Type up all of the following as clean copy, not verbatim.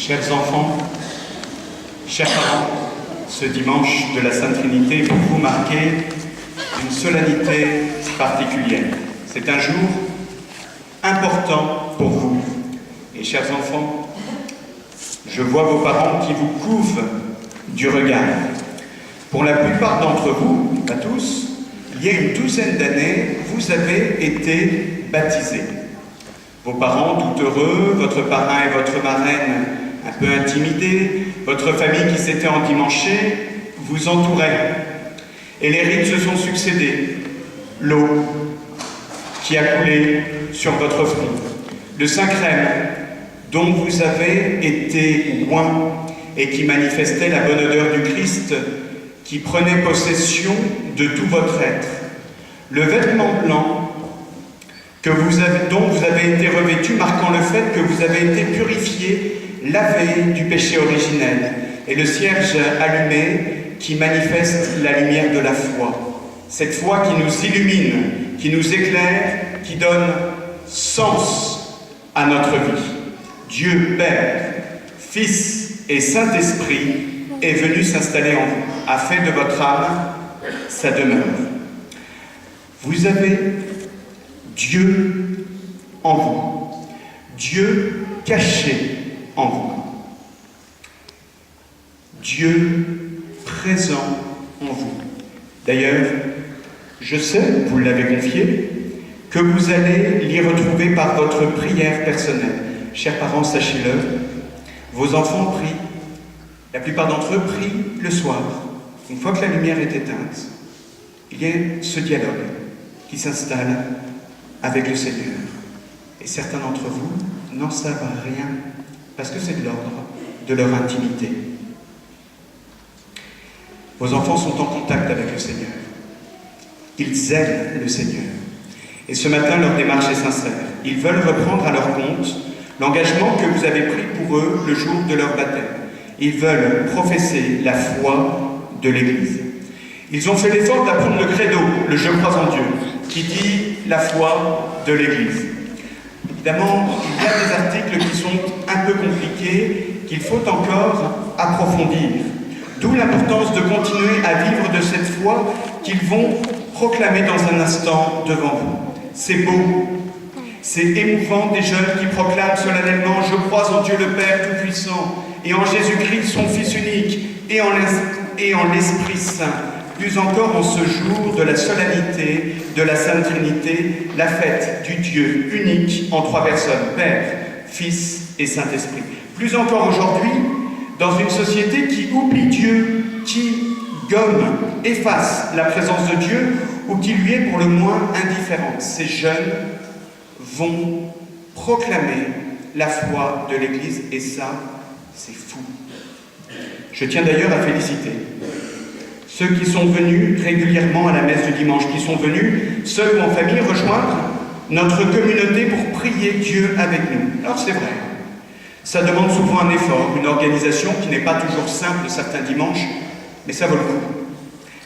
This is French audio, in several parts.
Chers enfants, chers parents, ce dimanche de la Sainte Trinité, pour vous marquer une solennité particulière. C'est un jour important pour vous. Et chers enfants, je vois vos parents qui vous couvent du regard. Pour la plupart d'entre vous, pas tous, il y a une douzaine d'années, vous avez été baptisés. Vos parents tout heureux, votre parrain et votre marraine un peu intimidés, votre famille qui s'était endimanchée vous entourait. Et les rites se sont succédés. L'eau qui a coulé sur votre front, le Saint-Crème dont vous avez été oint et qui manifestait la bonne odeur du Christ qui prenait possession de tout votre être, le vêtement blanc dont vous avez été revêtu, marquant le fait que vous avez été purifié, lavé du péché originel, et le cierge allumé qui manifeste la lumière de la foi. Cette foi qui nous illumine, qui nous éclaire, qui donne sens à notre vie. Dieu Père, Fils et Saint-Esprit est venu s'installer en vous, a fait de votre âme sa demeure. Vous avez Dieu en vous, Dieu caché en vous, Dieu présent en vous. D'ailleurs, je sais, vous l'avez confié, que vous allez l'y retrouver par votre prière personnelle. Chers parents, sachez-le, vos enfants prient, la plupart d'entre eux prient le soir. Une fois que la lumière est éteinte, il y a ce dialogue qui s'installe avec le Seigneur. Et certains d'entre vous n'en savent rien, parce que c'est de l'ordre de leur intimité. Vos enfants sont en contact avec le Seigneur. Ils aiment le Seigneur. Et ce matin, leur démarche est sincère. Ils veulent reprendre à leur compte l'engagement que vous avez pris pour eux le jour de leur baptême. Ils veulent professer la foi de l'Église. Ils ont fait l'effort d'apprendre le credo, le « Je crois en Dieu », qui dit la foi de l'Église. Évidemment, il y a des articles qui sont un peu compliqués, qu'il faut encore approfondir. D'où l'importance de continuer à vivre de cette foi qu'ils vont proclamer dans un instant devant vous. C'est beau, c'est émouvant des jeunes qui proclament solennellement « Je crois en Dieu le Père Tout-Puissant et en Jésus-Christ, son Fils unique, et en l'Esprit Saint ». Plus encore en ce jour de la solennité de la Sainte Trinité, la fête du Dieu unique en trois personnes, Père, Fils et Saint-Esprit. Plus encore aujourd'hui, dans une société qui oublie Dieu, qui gomme, efface la présence de Dieu ou qui lui est pour le moins indifférente. Ces jeunes vont proclamer la foi de l'Église et ça, c'est fou. Je tiens d'ailleurs à féliciter ceux qui sont venus régulièrement à la messe du dimanche, qui sont venus, seuls ou en famille, rejoindre notre communauté pour prier Dieu avec nous. Alors c'est vrai, ça demande souvent un effort, une organisation qui n'est pas toujours simple certains dimanches, mais ça vaut le coup.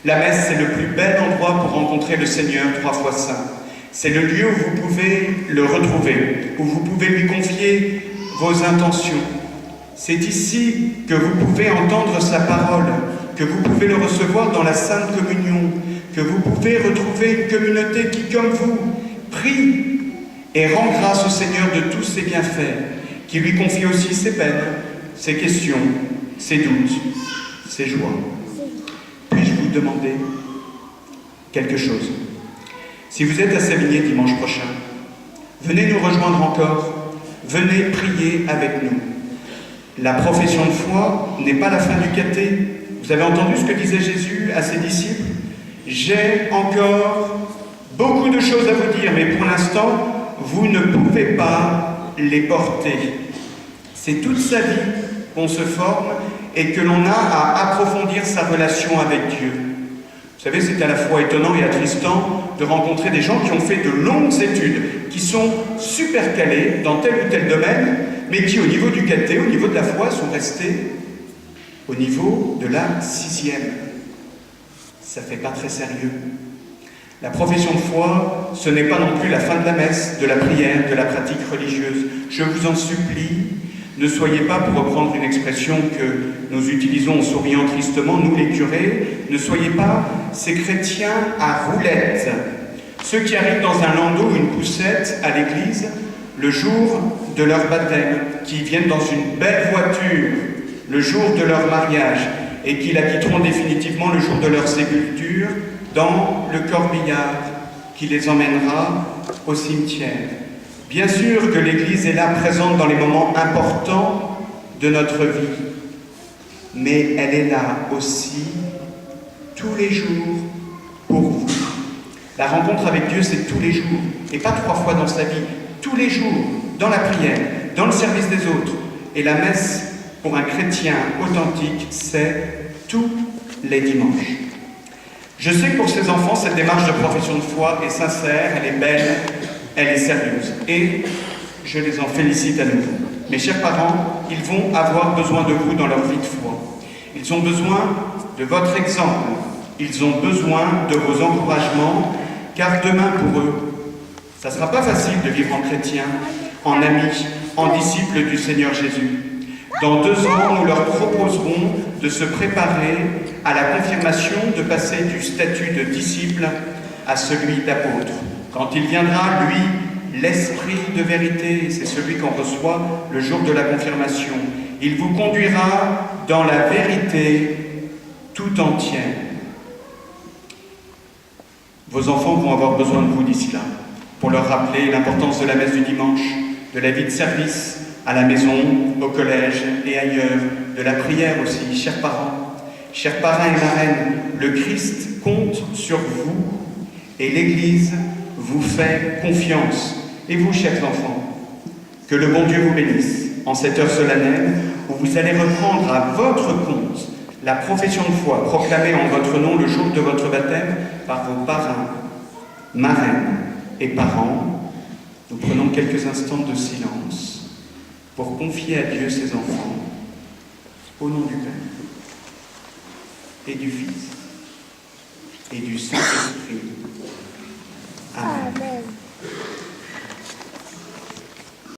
La messe, c'est le plus bel endroit pour rencontrer le Seigneur trois fois saint. C'est le lieu où vous pouvez le retrouver, où vous pouvez lui confier vos intentions. C'est ici que vous pouvez entendre sa parole, que vous pouvez le recevoir dans la Sainte Communion, que vous pouvez retrouver une communauté qui, comme vous, prie et rend grâce au Seigneur de tous ses bienfaits, qui lui confie aussi ses peines, ses questions, ses doutes, ses joies. Puis-je vous demander quelque chose? Si vous êtes à Savigné dimanche prochain, venez nous rejoindre encore, venez prier avec nous. La profession de foi n'est pas la fin du caté. Vous avez entendu ce que disait Jésus à ses disciples? J'ai encore beaucoup de choses à vous dire, mais pour l'instant, vous ne pouvez pas les porter. C'est toute sa vie qu'on se forme et que l'on a à approfondir sa relation avec Dieu. Vous savez, c'est à la fois étonnant et attristant de rencontrer des gens qui ont fait de longues études, qui sont super calés dans tel ou tel domaine, mais qui, au niveau du caté, au niveau de la foi, sont restés au niveau de la 6e. Ça fait pas très sérieux. La profession de foi, ce n'est pas non plus la fin de la messe, de la prière, de la pratique religieuse. Je vous en supplie, Ne soyez pas, pour reprendre une expression que nous utilisons en souriant tristement, nous les curés, ne soyez pas ces chrétiens à roulettes, ceux qui arrivent dans un landau ou une poussette à l'église le jour de leur baptême, qui viennent dans une belle voiture le jour de leur mariage et qui la quitteront définitivement le jour de leur sépulture dans le corbillard qui les emmènera au cimetière. Bien sûr que l'Église est là, présente dans les moments importants de notre vie, mais elle est là aussi tous les jours pour vous. La rencontre avec Dieu, c'est tous les jours, et pas 3 fois dans sa vie, tous les jours, dans la prière, dans le service des autres. Et la messe, pour un chrétien authentique, c'est tous les dimanches. Je sais que pour ces enfants, cette démarche de profession de foi est sincère, elle est belle, elle est sérieuse. Et je les en félicite à nouveau. Mes chers parents, ils vont avoir besoin de vous dans leur vie de foi. Ils ont besoin de votre exemple. Ils ont besoin de vos encouragements, car demain pour eux, ça ne sera pas facile de vivre en chrétien, en ami, en disciple du Seigneur Jésus. Dans 2 ans, nous leur proposerons de se préparer à la confirmation, de passer du statut de disciple à celui d'apôtre. Quand il viendra, lui, l'Esprit de vérité, c'est celui qu'on reçoit le jour de la confirmation. Il vous conduira dans la vérité tout entière. Vos enfants vont avoir besoin de vous d'ici là, pour leur rappeler l'importance de la messe du dimanche, de la vie de service, à la maison, au collège et ailleurs, de la prière aussi. Chers parrains et marraines, le Christ compte sur vous et l'Église vous fait confiance. Et vous, chers enfants, que le bon Dieu vous bénisse en cette heure solennelle où vous allez reprendre à votre compte la profession de foi proclamée en votre nom le jour de votre baptême par vos parrains, marraines et parents. Nous prenons quelques instants de silence pour confier à Dieu ses enfants, au nom du Père, et du Fils, et du Saint-Esprit. Amen.